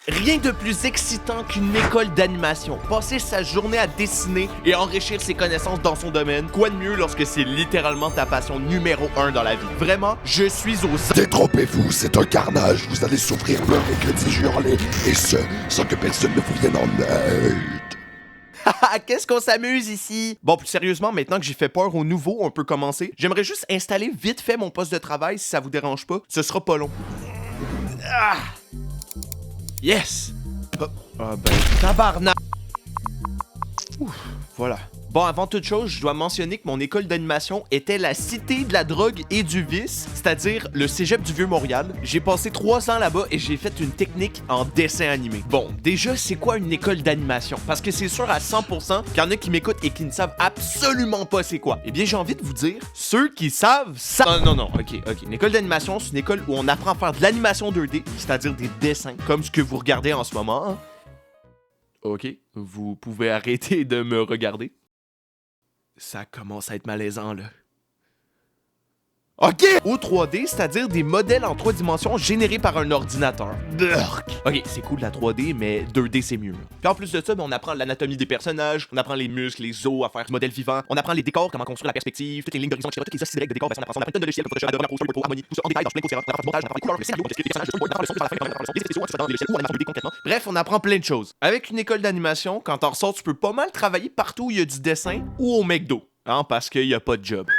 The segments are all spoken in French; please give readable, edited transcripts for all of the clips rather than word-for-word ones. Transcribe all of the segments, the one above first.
Rien de plus excitant qu'une école d'animation. Passer sa journée à dessiner et enrichir ses connaissances dans son domaine. Quoi de mieux lorsque c'est littéralement ta passion numéro 1 dans la vie? Vraiment, je suis aux... Détrompez-vous, c'est un carnage. Vous allez souffrir, pleurer, que dis-je, hurler, et ce, sans que personne ne vous vienne en aide. Qu'est-ce qu'on s'amuse ici? Bon, plus sérieusement, maintenant que j'ai fait peur aux nouveaux, on peut commencer. J'aimerais juste installer vite fait mon poste de travail si ça vous dérange pas. Ce sera pas long. Ah! Yes! Ah ben, tabarnak! Ouf, voilà. Bon, avant toute chose, je dois mentionner que mon école d'animation était la cité de la drogue et du vice, c'est-à-dire le cégep du Vieux-Montréal. J'ai passé 3 ans là-bas et j'ai fait une technique en dessin animé. Bon, déjà, c'est quoi une école d'animation? Parce que c'est sûr à 100% qu'il y en a qui m'écoutent et qui ne savent absolument pas c'est quoi. Eh bien, j'ai envie de vous dire, ceux qui savent, savent... Non, ok. Une école d'animation, c'est une école où on apprend à faire de l'animation 2D, c'est-à-dire des dessins, comme ce que vous regardez en ce moment. Hein? Ok, vous pouvez arrêter de me regarder. Ça commence à être malaisant, là. OK! Ou 3D, c'est-à-dire des modèles en 3 dimensions générés par un ordinateur. Burk! OK, c'est cool la 3D, mais 2D c'est mieux. Puis en plus de ça, on apprend l'anatomie des personnages, on apprend les muscles, les os, à faire du modèle vivant, on apprend les décors, comment construire la perspective, toutes les lignes d'horizon, etc. Toutes les assises directes de décors, on apprend une tonne de logiciels, Photoshop, Adobe, Photoshop, harmonie, tout ça en détail dans plein de cours, on apprend du montage, on apprend les couleurs, le scénario, on apprend les personnages, on apprend le son, on apprend les effets spéciaux, dans les logiciels ou en animation 2D concrètement. Bref, on apprend plein de choses. Avec une école d'animation, quand t'en ressors, tu peux pas mal travailler partout où il y a du dessin ou au McDo, hein, parce qu'il y a pas de job.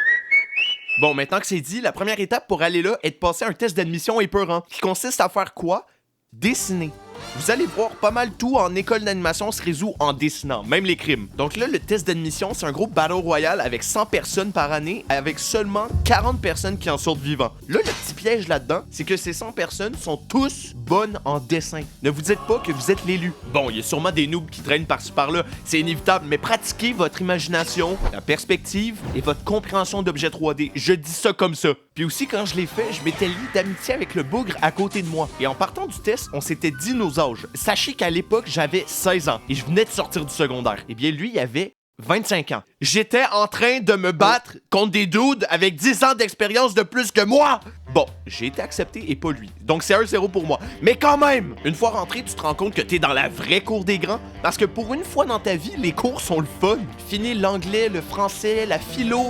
Bon, maintenant que c'est dit, la première étape pour aller là est de passer un test d'admission épeurant, qui consiste à faire quoi? Dessiner. Vous allez voir, pas mal tout en école d'animation se résout en dessinant, même les crimes. Donc là, le test d'admission, c'est un gros battle royal avec 100 personnes par année, avec seulement 40 personnes qui en sortent vivants. Là, le petit piège là-dedans, c'est que ces 100 personnes sont tous bonnes en dessin. Ne vous dites pas que vous êtes l'élu. Bon, il y a sûrement des noobs qui traînent par-ci par-là, c'est inévitable, mais pratiquez votre imagination, la perspective et votre compréhension d'objets 3D. Je dis ça comme ça. Puis aussi, quand je l'ai fait, je m'étais lié d'amitié avec le bougre à côté de moi. Et en partant du test, on s'était dit nos âges. Sachez qu'à l'époque, j'avais 16 ans et je venais de sortir du secondaire. Eh bien, lui, il avait 25 ans. J'étais en train de me battre contre des dudes avec 10 ans d'expérience de plus que moi! Bon, j'ai été accepté et pas lui. Donc c'est 1-0 pour moi. Mais quand même, une fois rentré, tu te rends compte que t'es dans la vraie cour des grands. Parce que pour une fois dans ta vie, les cours sont le fun. Fini l'anglais, le français, la philo...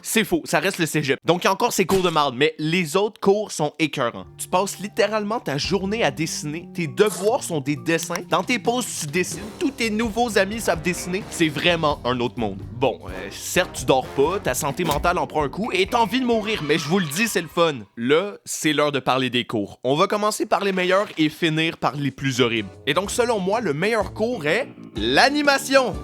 C'est faux, ça reste le cégep. Donc, il y a encore ces cours de marde, mais les autres cours sont écœurants. Tu passes littéralement ta journée à dessiner, tes devoirs sont des dessins, dans tes pauses, tu dessines, tous tes nouveaux amis savent dessiner. C'est vraiment un autre monde. Bon, certes, tu dors pas, ta santé mentale en prend un coup et t'as envie de mourir, mais je vous le dis, c'est le fun. Là, c'est l'heure de parler des cours. On va commencer par les meilleurs et finir par les plus horribles. Et donc, selon moi, le meilleur cours est l'animation.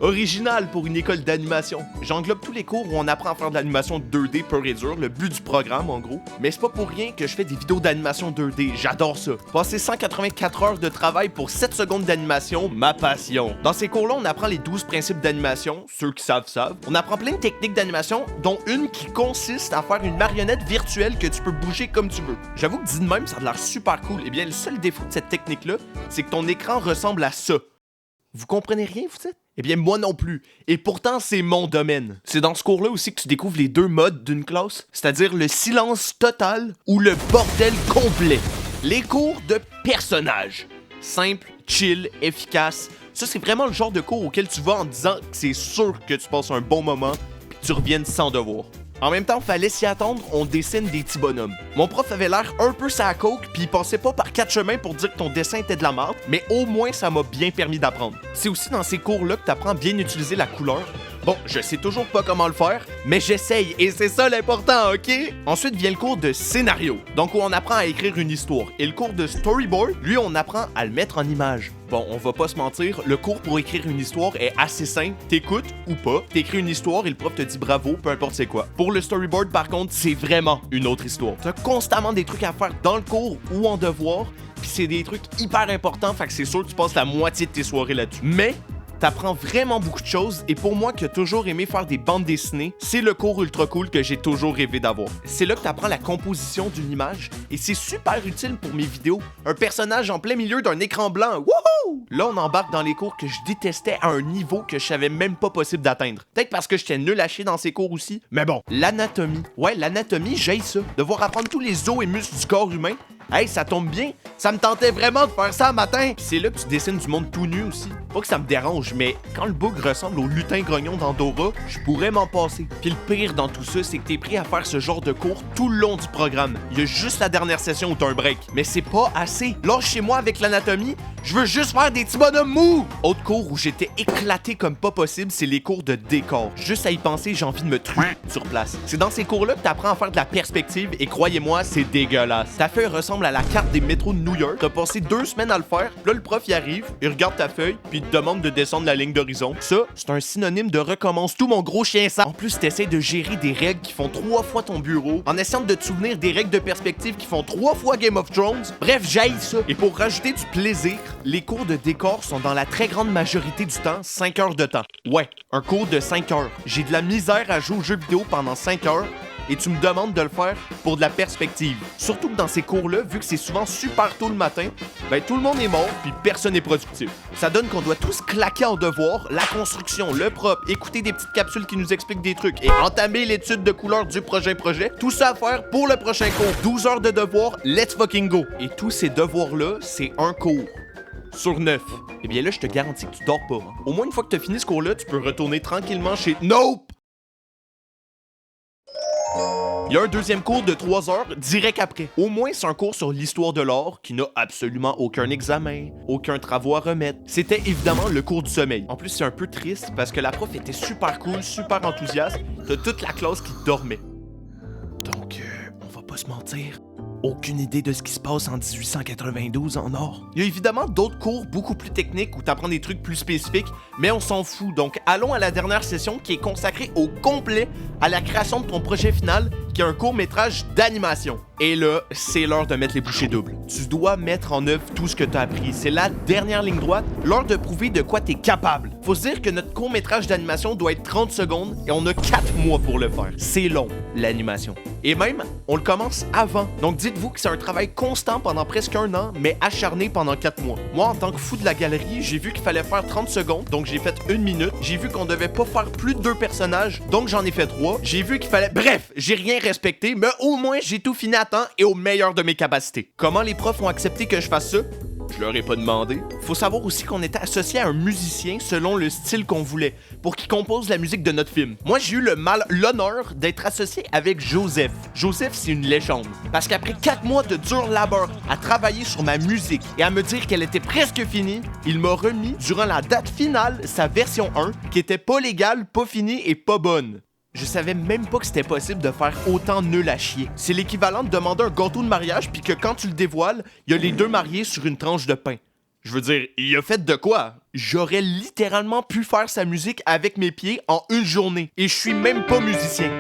Original pour une école d'animation. J'englobe tous les cours où on apprend à faire de l'animation 2D pur et dur, le but du programme en gros. Mais c'est pas pour rien que je fais des vidéos d'animation 2D, j'adore ça. Passer 184 heures de travail pour 7 secondes d'animation, ma passion. Dans ces cours-là, on apprend les 12 principes d'animation, ceux qui savent. On apprend plein de techniques d'animation, dont une qui consiste à faire une marionnette virtuelle que tu peux bouger comme tu veux. J'avoue que dit de même, ça a l'air super cool. Eh bien, le seul défaut de cette technique-là, c'est que ton écran ressemble à ça. Vous comprenez rien, vous dites? Eh bien, moi non plus. Et pourtant, c'est mon domaine. C'est dans ce cours-là aussi que tu découvres les 2 modes d'une classe, c'est-à-dire le silence total ou le bordel complet. Les cours de personnages. Simple, chill, efficace. Ça, c'est vraiment le genre de cours auquel tu vas en disant que c'est sûr que tu passes un bon moment puis que tu reviennes sans devoir. En même temps, fallait s'y attendre, on dessine des petits bonhommes. Mon prof avait l'air un peu sa coke, puis il passait pas par 4 chemins pour dire que ton dessin était de la merde, mais au moins ça m'a bien permis d'apprendre. C'est aussi dans ces cours-là que t'apprends à bien utiliser la couleur. Bon, je sais toujours pas comment le faire, mais j'essaye, et c'est ça l'important, ok? Ensuite vient le cours de scénario, donc où on apprend à écrire une histoire. Et le cours de storyboard, lui, on apprend à le mettre en image. Bon, on va pas se mentir, le cours pour écrire une histoire est assez simple. T'écoutes ou pas, t'écris une histoire et le prof te dit bravo, peu importe c'est quoi. Pour le storyboard, par contre, c'est vraiment une autre histoire. T'as constamment des trucs à faire dans le cours ou en devoir, puis c'est des trucs hyper importants, fait que c'est sûr que tu passes la moitié de tes soirées là-dessus. Mais t'apprends vraiment beaucoup de choses et pour moi qui a toujours aimé faire des bandes dessinées, c'est le cours ultra cool que j'ai toujours rêvé d'avoir. C'est là que t'apprends la composition d'une image et c'est super utile pour mes vidéos. Un personnage en plein milieu d'un écran blanc, wouhou! Là, on embarque dans les cours que je détestais à un niveau que je savais même pas possible d'atteindre. Peut-être parce que j'étais nul à chier dans ces cours aussi, mais bon. L'anatomie. Ouais, l'anatomie, j'haïs ça. Devoir apprendre tous les os et muscles du corps humain. Hey, ça tombe bien, ça me tentait vraiment de faire ça un matin. Pis c'est là que tu dessines du monde tout nu aussi. Pas que ça me dérange, mais quand le bug ressemble au lutin grognon d'Andorra, je pourrais m'en passer. Puis le pire dans tout ça, c'est que t'es pris à faire ce genre de cours tout le long du programme. Il y a juste la dernière session où t'as un break. Mais c'est pas assez. Là, chez moi, avec l'anatomie, je veux juste faire des petits bonhommes mous! Autre cours où j'étais éclaté comme pas possible, c'est les cours de décor. Juste à y penser, j'ai envie de me truer sur place. C'est dans ces cours-là que t'apprends à faire de la perspective et croyez-moi, c'est dégueulasse. Ta feuille ressemble à la carte des métros de New York. T'as passé 2 semaines à le faire. Là, le prof y arrive, il regarde ta feuille, puis il te demande de descendre la ligne d'horizon. Ça, c'est un synonyme de recommence tout mon gros chien sang. En plus, t'essaies de gérer des règles qui font 3 fois ton bureau, en essayant de te souvenir des règles de perspective qui font 3 fois Game of Thrones. Bref, j'haïs ça. Et pour rajouter du plaisir, les cours de décor sont dans la très grande majorité du temps 5 heures de temps. Ouais, un cours de 5 heures. J'ai de la misère à jouer aux jeux vidéo pendant 5 heures et tu me demandes de le faire pour de la perspective. Surtout que dans ces cours-là, vu que c'est souvent super tôt le matin, ben tout le monde est mort puis personne n'est productif. Ça donne qu'on doit tous claquer en devoir, la construction, le propre, écouter des petites capsules qui nous expliquent des trucs et entamer l'étude de couleur du prochain projet. Tout ça à faire pour le prochain cours. 12 heures de devoirs, let's fucking go. Et tous ces devoirs-là, c'est un cours. Sur 9. Eh bien là, je te garantis que tu dors pas. Hein. Au moins une fois que tu as fini ce cours-là, tu peux retourner tranquillement chez... Nope! Il y a un deuxième cours de 3 heures direct après. Au moins, c'est un cours sur l'histoire de l'art qui n'a absolument aucun examen, aucun travaux à remettre. C'était évidemment le cours du sommeil. En plus, c'est un peu triste parce que la prof était super cool, super enthousiaste. T'as toute la classe qui dormait. Donc, on va pas se mentir. Aucune idée de ce qui se passe en 1892 en or. Il y a évidemment d'autres cours beaucoup plus techniques où t'apprends des trucs plus spécifiques, mais on s'en fout. Donc allons à la dernière session qui est consacrée au complet à la création de ton projet final, qui est un court-métrage d'animation. Et là, c'est l'heure de mettre les bouchées doubles. Tu dois mettre en œuvre tout ce que t'as appris. C'est la dernière ligne droite, l'heure de prouver de quoi t'es capable. Faut se dire que notre court-métrage d'animation doit être 30 secondes et on a 4 mois pour le faire. C'est long, l'animation. Et même, on le commence avant. Donc dites-vous que c'est un travail constant pendant presque 1 an, mais acharné pendant 4 mois. Moi, en tant que fou de la galerie, j'ai vu qu'il fallait faire 30 secondes, donc j'ai fait 1 minute. J'ai vu qu'on devait pas faire plus de 2 personnages, donc j'en ai fait 3. J'ai vu qu'il fallait... Bref, j'ai rien respecté, mais au moins j'ai tout fini à temps et au meilleur de mes capacités. Comment les profs ont accepté que je fasse ça? Je leur ai pas demandé. Faut savoir aussi qu'on était associé à un musicien selon le style qu'on voulait, pour qu'il compose la musique de notre film. Moi, j'ai eu l'honneur d'être associé avec Joseph. Joseph, c'est une légende. Parce qu'après 4 mois de dur labeur à travailler sur ma musique et à me dire qu'elle était presque finie, il m'a remis, durant la date finale, sa version 1, qui était pas légale, pas finie et pas bonne. Je savais même pas que c'était possible de faire autant nul à chier. C'est l'équivalent de demander un gâteau de mariage puis que quand tu le dévoiles, il y a les 2 mariés sur une tranche de pain. Je veux dire, il a fait de quoi? J'aurais littéralement pu faire sa musique avec mes pieds en 1 journée. Et je suis même pas musicien.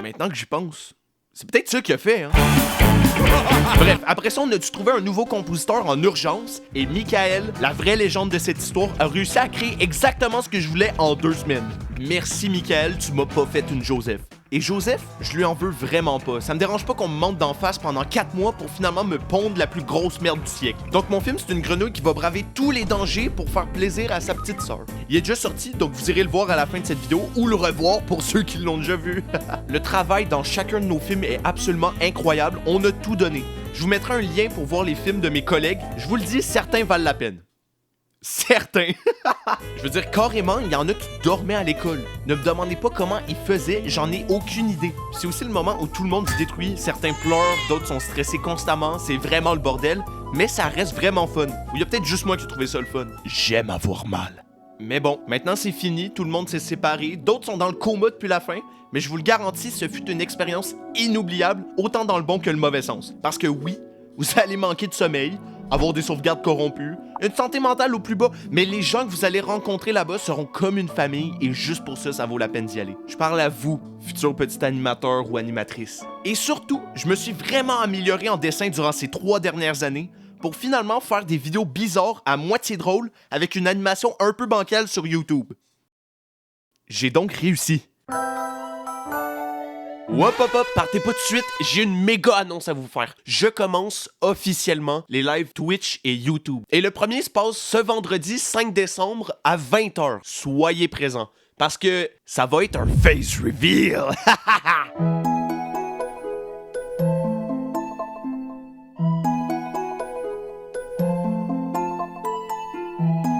Maintenant que j'y pense, c'est peut-être ça qu'il a fait, hein? Bref, après ça, on a dû trouver un nouveau compositeur en urgence et Michael, la vraie légende de cette histoire, a réussi à créer exactement ce que je voulais en 2 semaines. Merci Michael, tu m'as pas fait une Joseph. Et Joseph, je lui en veux vraiment pas. Ça me dérange pas qu'on me monte d'en face pendant 4 mois pour finalement me pondre la plus grosse merde du siècle. Donc mon film, c'est une grenouille qui va braver tous les dangers pour faire plaisir à sa petite sœur. Il est déjà sorti, donc vous irez le voir à la fin de cette vidéo ou le revoir pour ceux qui l'ont déjà vu. Le travail dans chacun de nos films est absolument incroyable. On a tout donné. Je vous mettrai un lien pour voir les films de mes collègues. Je vous le dis, certains valent la peine. Certains. Je veux dire, carrément, il y en a qui dormaient à l'école. Ne me demandez pas comment ils faisaient, j'en ai aucune idée. C'est aussi le moment où tout le monde se détruit, certains pleurent, d'autres sont stressés constamment, c'est vraiment le bordel, mais ça reste vraiment fun. Ou il y a peut-être juste moi qui ai trouvé ça le fun. J'aime avoir mal. Mais bon, maintenant c'est fini, tout le monde s'est séparé, d'autres sont dans le coma depuis la fin, mais je vous le garantis, ce fut une expérience inoubliable, autant dans le bon que le mauvais sens. Parce que oui, vous allez manquer de sommeil, avoir des sauvegardes corrompues, une santé mentale au plus bas, mais les gens que vous allez rencontrer là-bas seront comme une famille et juste pour ça, ça vaut la peine d'y aller. Je parle à vous, futur petit animateur ou animatrice. Et surtout, je me suis vraiment amélioré en dessin durant ces 3 dernières années pour finalement faire des vidéos bizarres à moitié drôles avec une animation un peu bancale sur YouTube. J'ai donc réussi. Hop, partez pas tout de suite, j'ai une méga annonce à vous faire. Je commence officiellement les lives Twitch et YouTube. Et le premier se passe ce vendredi 5 décembre à 20h. Soyez présents, parce que ça va être un face reveal. ciao!